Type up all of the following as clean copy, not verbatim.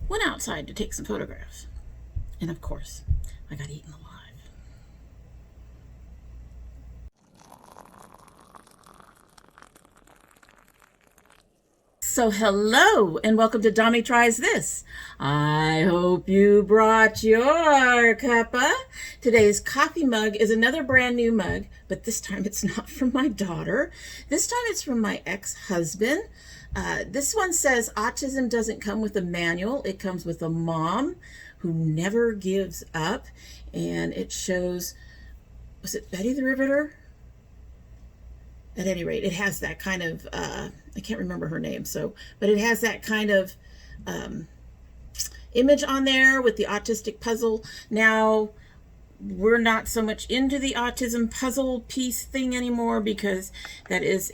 went outside to take some photographs. And of course, I got eaten alive. So hello and welcome to domytriesthis. I hope you brought your cuppa. Today's coffee mug is another brand new mug, but this time it's not from my daughter. This time it's from my ex-husband. This one says autism doesn't come with a manual. It comes with a mom who never gives up. And it shows, was it Betty the Riveter? At any rate, it has that kind of, I can't remember her name, but it has that kind of image on there with the autistic puzzle. Now, we're not so much into the autism puzzle piece thing anymore because that is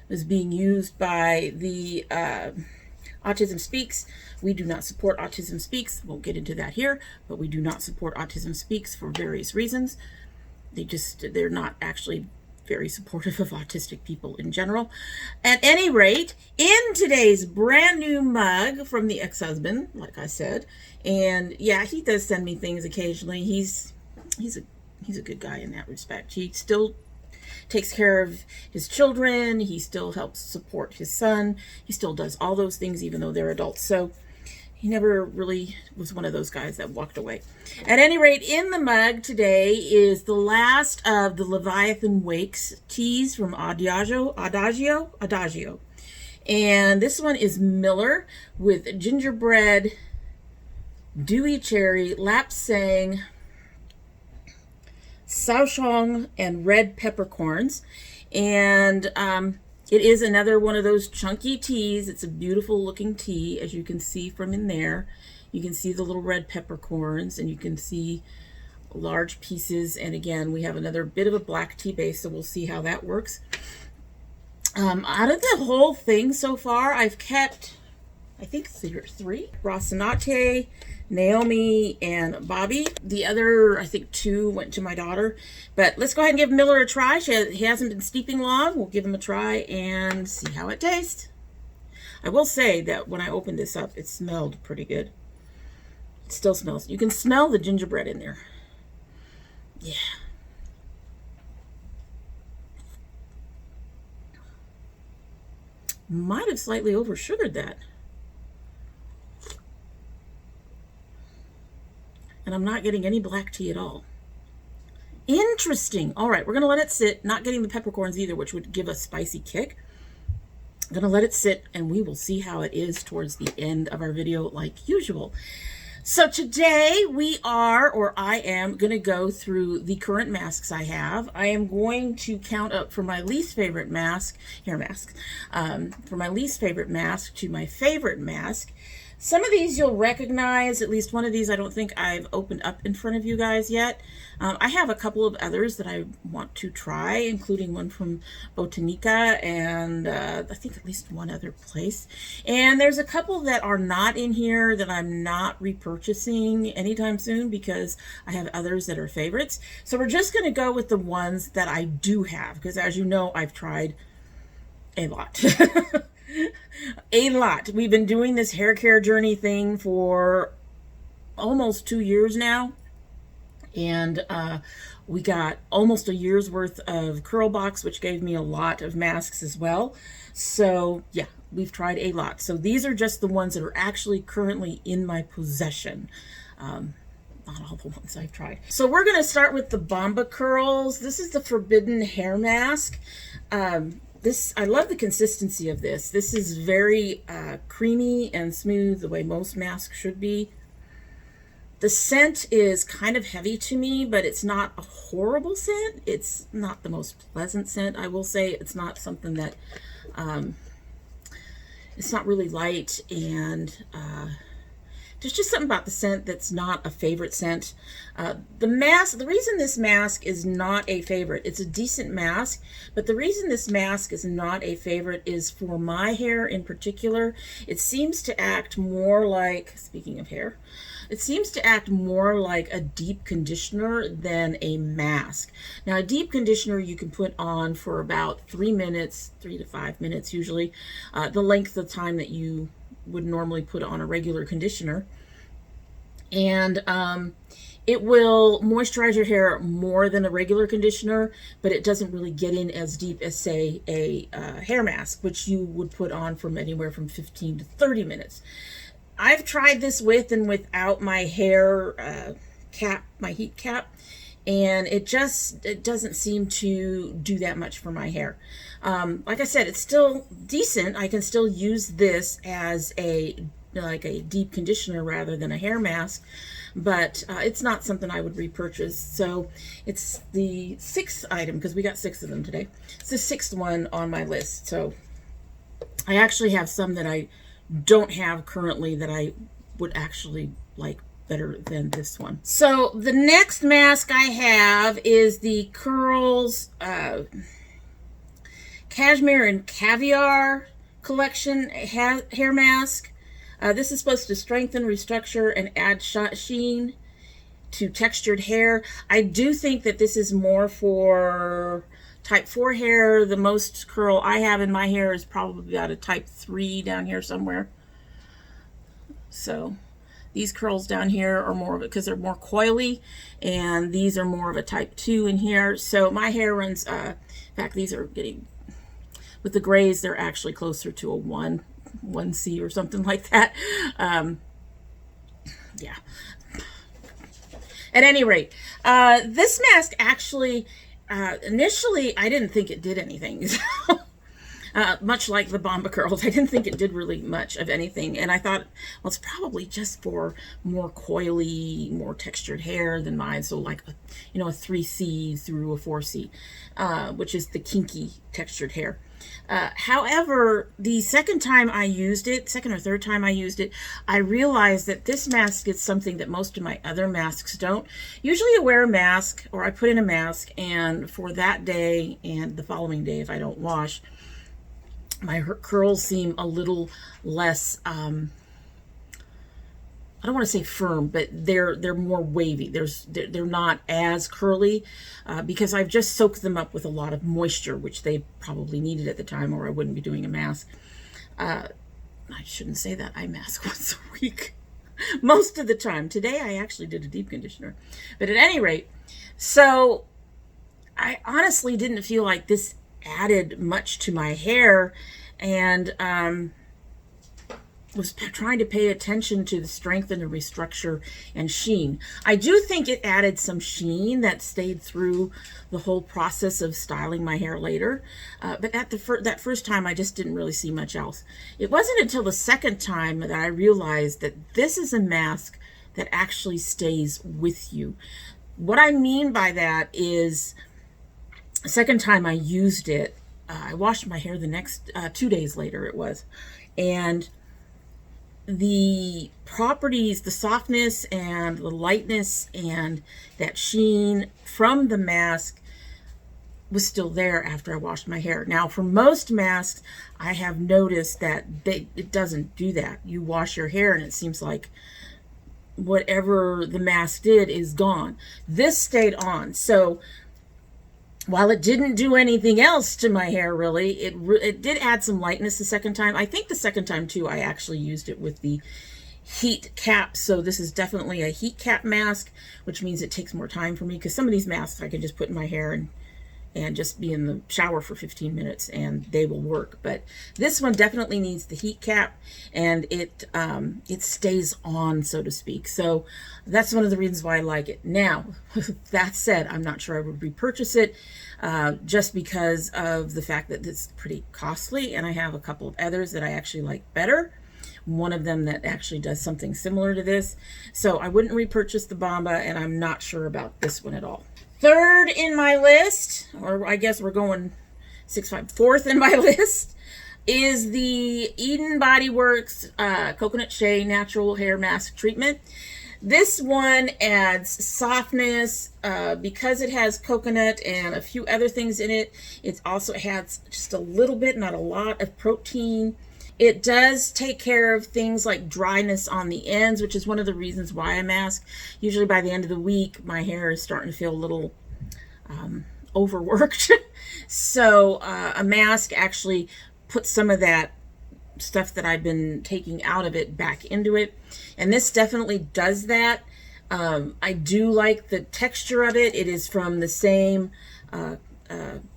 was being used by the Autism Speaks. We do not support Autism Speaks. Won't get into that here, but we do not support Autism Speaks for various reasons. They're not actually very supportive of autistic people in general. At any rate, in today's brand new mug from the ex-husband, like I said, and yeah, he does send me things occasionally. He's a good guy in that respect. He still takes care of his children. He still helps support his son. He still does all those things even though they're adults. So he never really was one of those guys that walked away. At any rate, in the mug today is the last of the Leviathan Wakes teas from Adagio. And this one is Miller with gingerbread, dewy cherry, lapsang, souchong, and red peppercorns. And it is another one of those chunky teas. It's a beautiful looking tea, as you can see from in there. You can see the little red peppercorns, and you can see large pieces. And again, we have another bit of a black tea base, so we'll see how that works. Out of the whole thing so far, I've kept, I think, three. Rocinante, Naomi, and Bobby. The other, I think, two went to my daughter. But let's go ahead and give Miller a try. He hasn't been steeping long. We'll give him a try and see how it tastes. I will say that when I opened this up, it smelled pretty good. It still smells. You can smell the gingerbread in there. Yeah. Might have slightly over-sugared that. And I'm not getting any black tea at all. Interesting. All right, we're going to let it sit. Not getting the peppercorns either, which would give a spicy kick. I'm going to let it sit, and we will see how it is towards the end of our video like usual. So today I am going to go through the current masks I have. I am going to count up from my least favorite mask, from my least favorite mask to my favorite mask. Some of these you'll recognize. At least one of these I don't think I've opened up in front of you guys yet. I have a couple of others that I want to try, including one from Botanica and I think at least one other place. And there's a couple that are not in here that I'm not repurchasing anytime soon because I have others that are favorites. So we're just going to go with the ones that I do have because, as you know, I've tried a lot. A lot. We've been doing this hair care journey thing for almost 2 years now. And we got almost a year's worth of Curl Box, which gave me a lot of masks as well. So yeah, we've tried a lot. So these are just the ones that are actually currently in my possession. Not all the ones I've tried. So we're going to start with the Bomba curls. This is the Forbidden Hair Mask. I love the consistency of this. This is very creamy and smooth, the way most masks should be. The scent is kind of heavy to me, but it's not a horrible scent. It's not the most pleasant scent. I will say it's not something that, it's not really light, and there's just something about the scent that's not a favorite scent. The reason this mask is not a favorite, it's a decent mask, but the reason this mask is not a favorite is for my hair in particular. It seems to act more like, speaking of hair, it seems to act more like a deep conditioner than a mask. Now, a deep conditioner you can put on for about 3 minutes, 3 to 5 minutes usually, the length of time that you would normally put on a regular conditioner. And it will moisturize your hair more than a regular conditioner, but it doesn't really get in as deep as, say, a hair mask, which you would put on from anywhere from 15 to 30 minutes. I've tried this with and without my hair cap, my heat cap, and it doesn't seem to do that much for my hair. Like I said, it's still decent. I can still use this as a deep conditioner rather than a hair mask, but it's not something I would repurchase. So it's the 6th item, because we got 6 of them today. It's the 6th one on my list. So I actually have some that I don't have currently that I would actually like better than this one. So the next mask I have is the Curls Cashmere and Caviar collection hair mask. This is supposed to strengthen, restructure, and add sheen to textured hair. I do think that this is more for type 4 hair. The most curl I have in my hair is probably about a type 3 down here somewhere. So these curls down here are more of it because they're more coily, and these are more of a type 2 in here. So my hair runs, in fact, these are getting, with the grays, they're actually closer to a 1C or something like that. Yeah. At any rate, this mask actually, initially, I didn't think it did anything. Much like the Bomba curls, I didn't think it did really much of anything. And I thought, well, it's probably just for more coily, more textured hair than mine. So like, a 3C through a 4C, which is the kinky textured hair. However, the second time I used it, second or third time I used it, I realized that this mask is something that most of my other masks don't. Usually I wear a mask, or I put in a mask, and for that day and the following day, if I don't wash, my curls seem a little less, I don't want to say firm, but they're more wavy. They're not as curly because I've just soaked them up with a lot of moisture, which they probably needed at the time, or I wouldn't be doing a mask. I shouldn't say that. I mask once a week most of the time. Today I actually did a deep conditioner. But at any rate, so I honestly didn't feel like this added much to my hair, and was trying to pay attention to the strength and the restructure and sheen. I do think it added some sheen that stayed through the whole process of styling my hair later, but at that first time I just didn't really see much else. It wasn't until the second time that I realized that this is a mask that actually stays with you. What I mean by that is, the second time I used it, I washed my hair the next 2 days later it was, and the properties, the softness and the lightness and that sheen from the mask was still there after I washed my hair. Now, for most masks, I have noticed that it doesn't do that. You wash your hair and it seems like whatever the mask did is gone. This stayed on. So while it didn't do anything else to my hair, really, it did add some lightness the second time. I think the second time, too, I actually used it with the heat cap. So this is definitely a heat cap mask, which means it takes more time for me, because some of these masks I can just put in my hair and just be in the shower for 15 minutes and they will work. But this one definitely needs the heat cap, and it stays on, so to speak. So that's one of the reasons why I like it. Now, that said, I'm not sure I would repurchase it just because of the fact that it's pretty costly, and I have a couple of others that I actually like better. One of them that actually does something similar to this. So I wouldn't repurchase the Bomba, and I'm not sure about this one at all. Third in my list, or I guess we're going 4th in my list, is the Eden Body Works Coconut Shea Natural Hair Mask Treatment. This one adds softness because it has coconut and a few other things in it. It also has just a little bit, not a lot, of protein. It does take care of things like dryness on the ends, which is one of the reasons why I mask. Usually by the end of the week, my hair is starting to feel a little overworked. So a mask actually puts some of that stuff that I've been taking out of it back into it. And this definitely does that. I do like the texture of it. It is from the same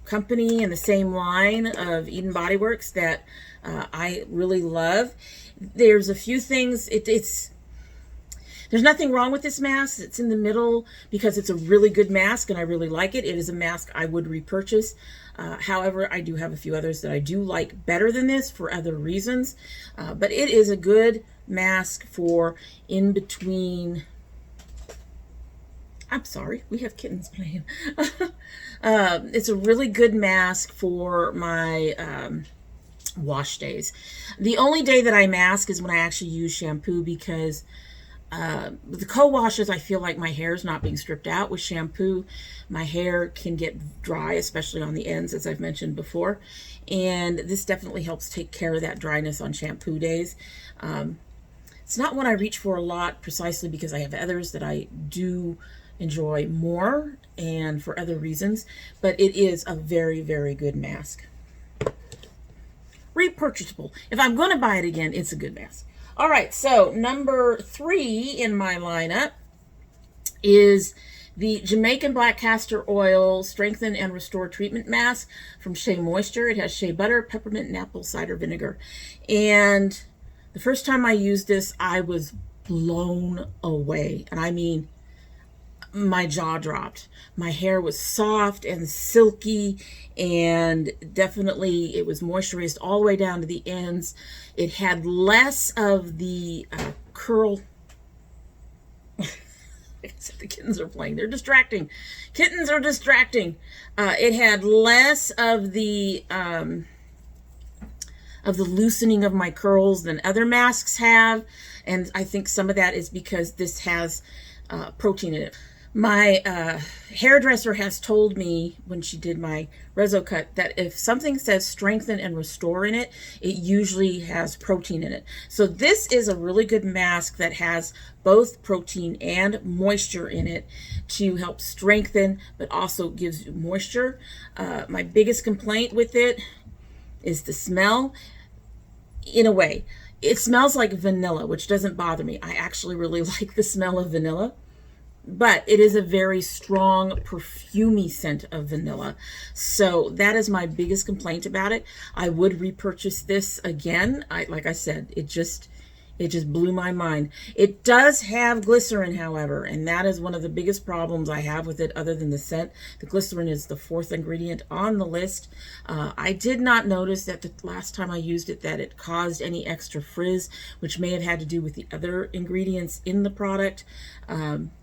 company and the same line of Eden Body Works that I really love. There's a few things, there's nothing wrong with this mask. It's in the middle because it's a really good mask and I really like it. It is a mask I would repurchase. However, I do have a few others that I do like better than this for other reasons. But it is a good mask for in between. I'm sorry, we have kittens playing. It's a really good mask for my wash days. The only day that I mask is when I actually use shampoo, because with the co-washes, I feel like my hair is not being stripped out. With shampoo, my hair can get dry, especially on the ends, as I've mentioned before. And this definitely helps take care of that dryness on shampoo days. It's not one I reach for a lot, precisely because I have others that I do enjoy more and for other reasons. But it is a very, very good mask. Repurchasable. If I'm going to buy it again, it's a good mask. All right, so number 3 in my lineup is the Jamaican Black Castor Oil Strengthen and Restore Treatment Mask from Shea Moisture. It has shea butter, peppermint, and apple cider vinegar. And the first time I used this, I was blown away. And I mean, my jaw dropped. My hair was soft and silky, and definitely it was moisturized all the way down to the ends. It had less of the curl. Like I said, the kittens are playing. They're distracting. Kittens are distracting. It had less of the loosening of my curls than other masks have, and I think some of that is because this has protein in it. My hairdresser has told me when she did my reso cut that if something says strengthen and restore in it, it usually has protein in it. So this is a really good mask that has both protein and moisture in it to help strengthen, but also gives you moisture. My biggest complaint with it is the smell. In a way, it smells like vanilla, which doesn't bother me. I actually really like the smell of vanilla. But it is a very strong, perfumey scent of vanilla. So that is my biggest complaint about it. I would repurchase this again. Like I said, it just blew my mind. It does have glycerin, however, and that is one of the biggest problems I have with it other than the scent. The glycerin is the 4th ingredient on the list. I did not notice that the last time I used it that it caused any extra frizz, which may have had to do with the other ingredients in the product.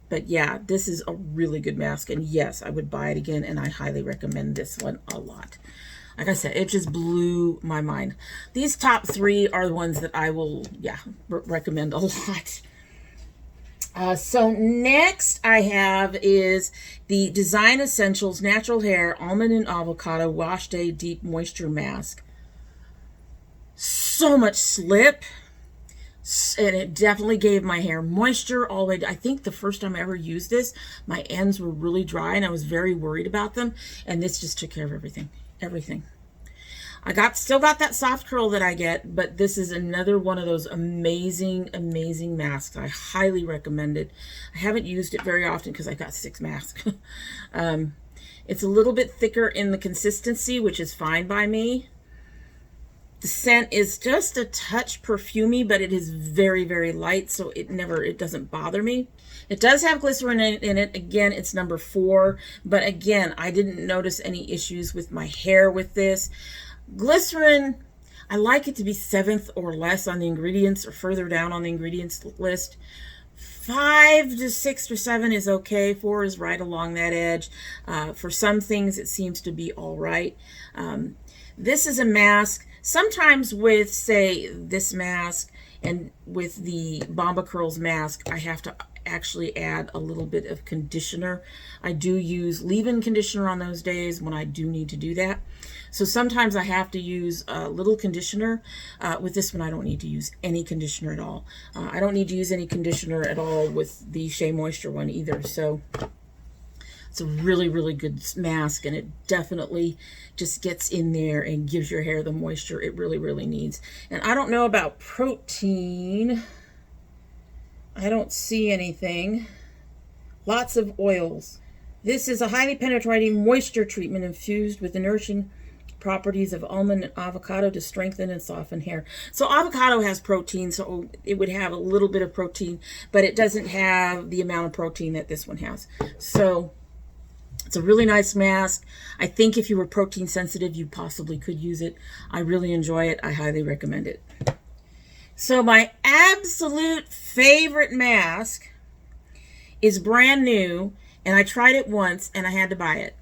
But yeah, this is a really good mask, and yes, I would buy it again, and I highly recommend this one a lot. Like I said, it just blew my mind. These top 3 are the ones that I will, recommend a lot. So next I have is the Design Essentials Natural Hair Almond and Avocado Wash Day Deep Moisture Mask. So much slip. And it definitely gave my hair moisture all the way. I think the first time I ever used this, my ends were really dry and I was very worried about them. And this just took care of everything. I still got that soft curl that I get, but this is another one of those amazing, amazing masks. I highly recommend it. I haven't used it very often because I got 6 masks. It's a little bit thicker in the consistency, which is fine by me. The scent is just a touch perfumey, but it is very, very light, so it doesn't bother me. It does have glycerin in it. Again, it's number 4, but again, I didn't notice any issues with my hair with this. Glycerin, I like it to be 7th or less on the ingredients, or further down on the ingredients list. 5 to 6 or 7 is okay. 4 is right along that edge. For some things, it seems to be all right. This is a mask. Sometimes with, say, this mask and with the Bomba Curls mask, I have to actually add a little bit of conditioner. I do use leave-in conditioner on those days when I do need to do that. So sometimes I have to use a little conditioner. With this one, I don't need to use any conditioner at all. I don't need to use any conditioner at all with the Shea Moisture one either. So it's a really, really good mask, and it definitely just gets in there and gives your hair the moisture it really, really needs. And I don't know about protein. I don't see anything. Lots of oils. This is a highly penetrating moisture treatment infused with the nourishing properties of almond and avocado to strengthen and soften hair. So avocado has protein, so it would have a little bit of protein, but it doesn't have the amount of protein that this one has. So it's a really nice mask. I think if you were protein sensitive, you possibly could use it. I really enjoy it. I highly recommend it. So my absolute favorite mask is brand new, and I tried it once and I had to buy it.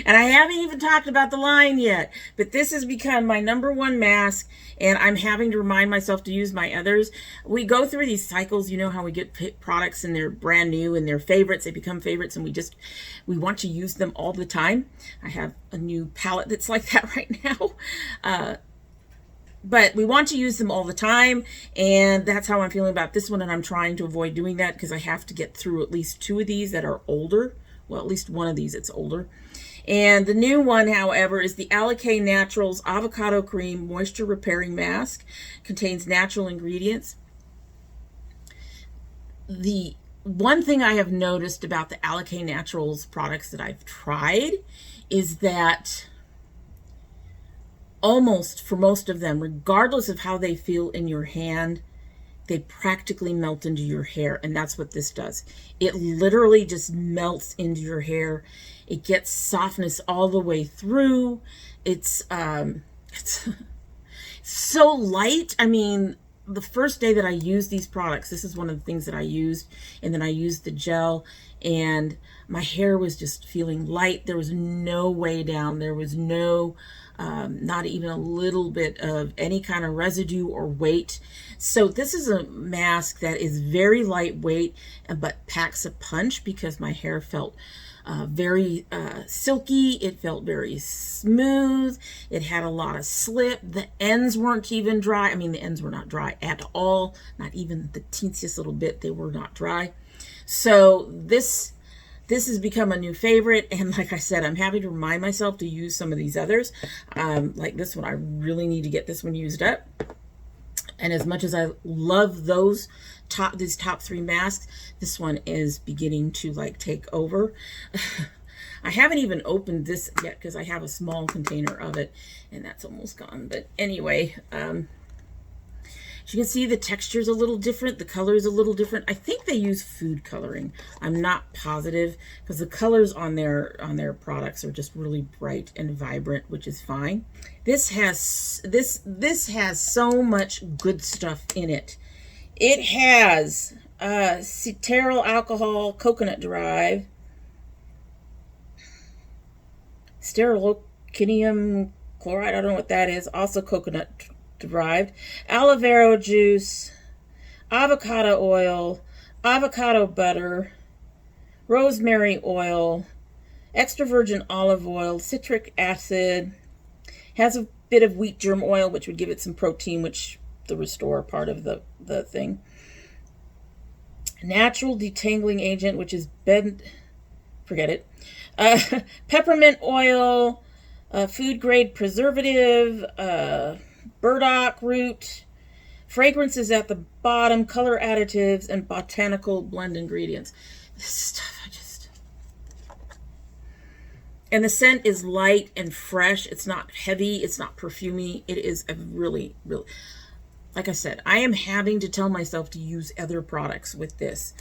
And I haven't even talked about the line yet, but this has become my #1 mask, and I'm having to remind myself to use my others. We go through these cycles, you know how we get products and they're brand new and they're favorites, they become favorites, and we want to use them all the time. I have a new palette that's like that right now. But we want to use them all the time, and that's how I'm feeling about this one, and I'm trying to avoid doing that because I have to get through at least 2 of these that are older. Well, at least one of these it's older. And the new one, however, is the Alakay Naturals Avocado Cream Moisture Repairing Mask. Contains natural ingredients. The one thing I have noticed about the Alakay Naturals products that I've tried is that almost for most of them, regardless of how they feel in your hand, they practically melt into your hair, and that's what this does. It literally just melts into your hair. It gets softness all the way through. It's so light. I mean, the first day that I used these products, this is one of the things that I used, and then I used the gel, and my hair was just feeling light. There was no way down. There was no not even a little bit of any kind of residue or weight. So this is a mask that is very lightweight but packs a punch, because my hair felt very silky. It felt very smooth. It had a lot of slip. The ends weren't even dry. I mean, the ends were not dry at all, not even the teensiest little bit. They were not dry. So this has become a new favorite, and like I said, I'm having to remind myself to use some of these others. Like this one, I really need to get this one used up. And as much as I love these top 3 masks, this one is beginning to like take over. I haven't even opened this yet because I have a small container of it, and that's almost gone. But anyway, as you can see, the texture is a little different. The color is a little different. I think they use food coloring. I'm not positive, because the colors on their products are just really bright and vibrant, which is fine. This has so much good stuff in it. It has cetearyl alcohol, coconut derived, sterolocinium chloride, I don't know what that is, also coconut derived, aloe vera juice, avocado oil, avocado butter, rosemary oil, extra virgin olive oil, citric acid, has a bit of wheat germ oil, which would give it some protein, which the restore part of the thing. Natural detangling agent, which is forget it. Peppermint oil, food grade preservative, burdock root, fragrances at the bottom, color additives, and botanical blend ingredients. This stuff, and the scent is light and fresh. It's not heavy. It's not perfumey. It is a really, like I said, I am having to tell myself to use other products with this.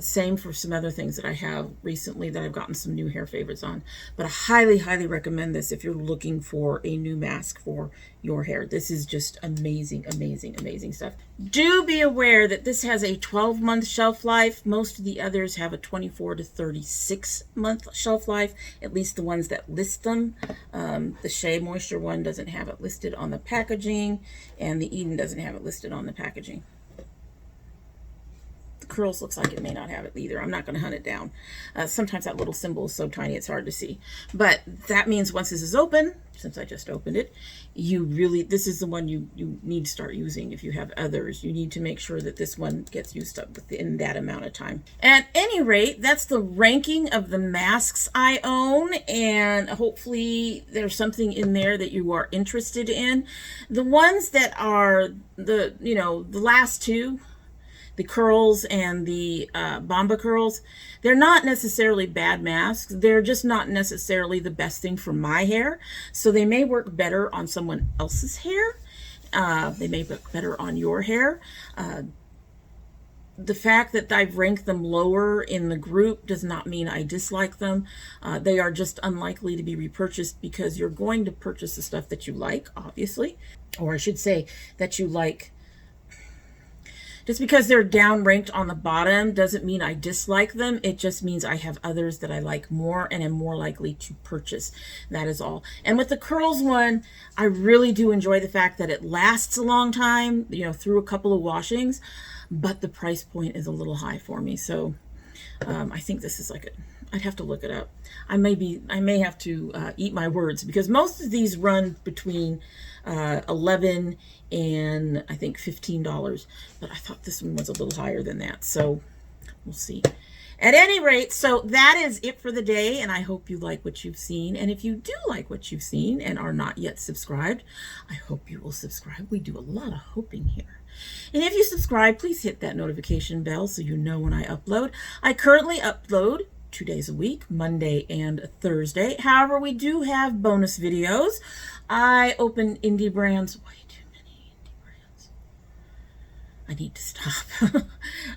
Same for some other things that I have recently that I've gotten some new hair favorites on. But I highly, highly recommend this if you're looking for a new mask for your hair. This is just amazing, amazing, amazing stuff. Do be aware that this has a 12-month shelf life. Most of the others have a 24 to 36-month shelf life, at least the ones that list them. The Shea Moisture one doesn't have it listed on the packaging, and the Eden doesn't have it listed on the packaging. Curls looks like it may not have it either. I'm not going to hunt it down. Sometimes that little symbol is so tiny it's hard to see. But that means once this is open, since I just opened it, this is the one you need to start using. If you have others, you need to make sure that this one gets used up within that amount of time. At any rate, that's the ranking of the masks I own, and hopefully there's something in there that you are interested in. The ones that are the last two, the curls and the Bomba curls, they're not necessarily bad masks. They're just not necessarily the best thing for my hair. So they may work better on someone else's hair. They may work better on your hair. The fact that I've ranked them lower in the group does not mean I dislike them. They are just unlikely to be repurchased because you're going to purchase the stuff that you like, obviously. Or I should say that you like. Just because they're down ranked on the bottom doesn't mean I dislike them. It just means I have others that I like more and am more likely to purchase. That is all. And with the curls one, I really do enjoy the fact that it lasts a long time, through a couple of washings, but the price point is a little high for me. So I think this is I'd have to look it up. I may have to eat my words, because most of these run between $11 and I think $15, but I thought this one was a little higher than that, so we'll see. At any rate, so that is it for the day, and I hope you like what you've seen. And if you do like what you've seen and are not yet subscribed, I hope you will subscribe. We do a lot of hoping here. And if you subscribe, please hit that notification bell so you know when I upload. I currently upload 2 days a week, Monday and Thursday. However, we do have bonus videos. I open indie brands. Way too many indie brands. I need to stop.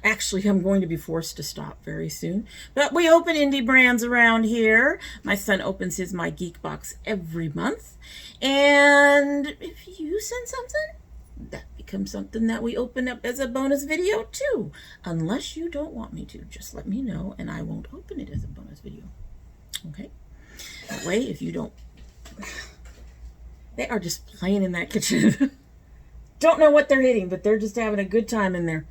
Actually, I'm going to be forced to stop very soon. But we open indie brands around here. My son opens his My Geek Box every month. And if you send something, that becomes something that we open up as a bonus video too. Unless you don't want me to, just let me know and I won't open it as a bonus video. Okay? That way, if you don't... They are just playing in that kitchen. Don't know what they're hitting, but they're just having a good time in there.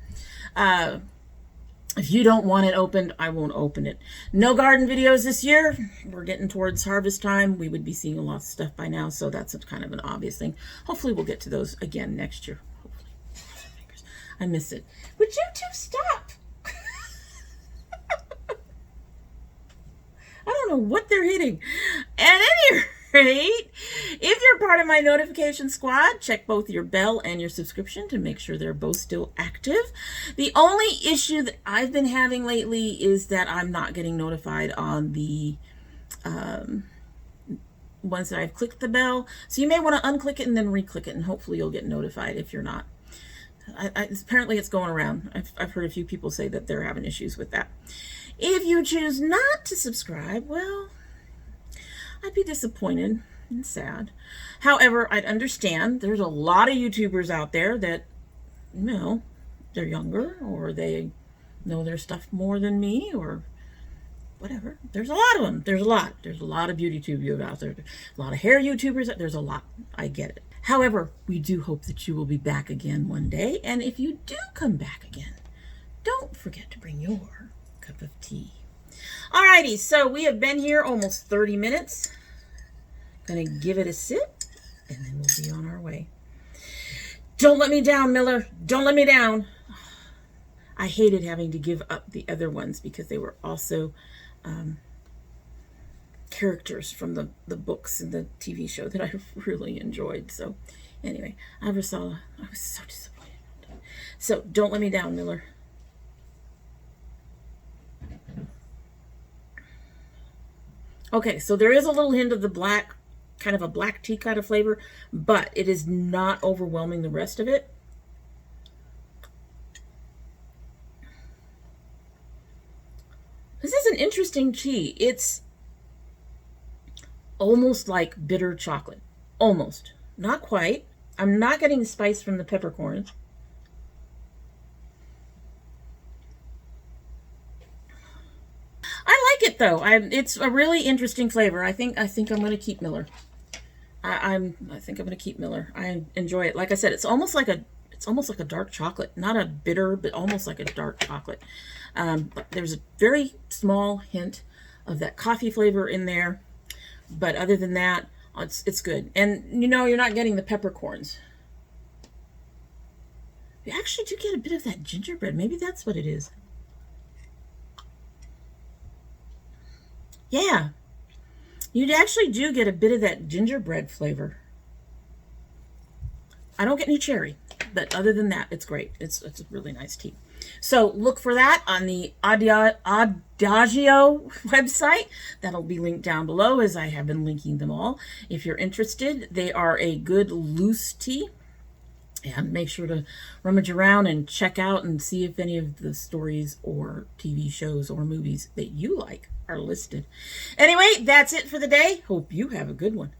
If you don't want it opened, I won't open it. No garden videos this year. We're getting towards harvest time. We would be seeing a lot of stuff by now, so that's kind of an obvious thing. Hopefully we'll get to those again next year. Hopefully. I miss it. Would you two stop? I don't know what they're hitting. At any rate, if you're part of my notification squad, check both your bell and your subscription to make sure they're both still active. The only issue that I've been having lately is that I'm not getting notified on the ones that I've clicked the bell. So you may want to unclick it and then re-click it, and hopefully you'll get notified if you're not. Apparently it's going around. I've heard a few people say that they're having issues with that. If you choose not to subscribe, well, I'd be disappointed and sad. However, I'd understand. There's a lot of YouTubers out there that, they're younger, or they know their stuff more than me, or whatever. There's a lot of them. There's a lot. There's a lot of beauty YouTubers out there. A lot of hair YouTubers. There's a lot. I get it. However, we do hope that you will be back again one day. And if you do come back again, don't forget to bring your cup of tea. Alrighty, so we have been here almost 30 minutes. Gonna give it a sit, and then we'll be on our way. Don't let me down, Miller. Don't let me down. I hated having to give up the other ones because they were also characters from the books and the TV show that I really enjoyed. So anyway, I was so disappointed. So don't let me down, Miller. Okay, so there is a little hint of the black, kind of a black tea kind of flavor, but it is not overwhelming the rest of it. interesting tea. It's almost like bitter chocolate. Almost. Not quite. I'm not getting the spice from the peppercorns. I like it though. It's a really interesting flavor. I think I'm going to keep Miller. I think I'm going to keep Miller. I enjoy it. Like I said, it's almost like a dark chocolate. Not a bitter, but almost like a dark chocolate. But there's a very small hint of that coffee flavor in there. But other than that, it's good. And you know, you're not getting the peppercorns. You actually do get a bit of that gingerbread. Maybe that's what it is. Yeah, you actually do get a bit of that gingerbread flavor. I don't get any cherry, but other than that, it's great. It's a really nice tea. So look for that on the Adagio website. That'll be linked down below, as I have been linking them all. If you're interested, they are a good loose tea. And make sure to rummage around and check out and see if any of the stories or TV shows or movies that you like are listed. Anyway, that's it for the day. Hope you have a good one.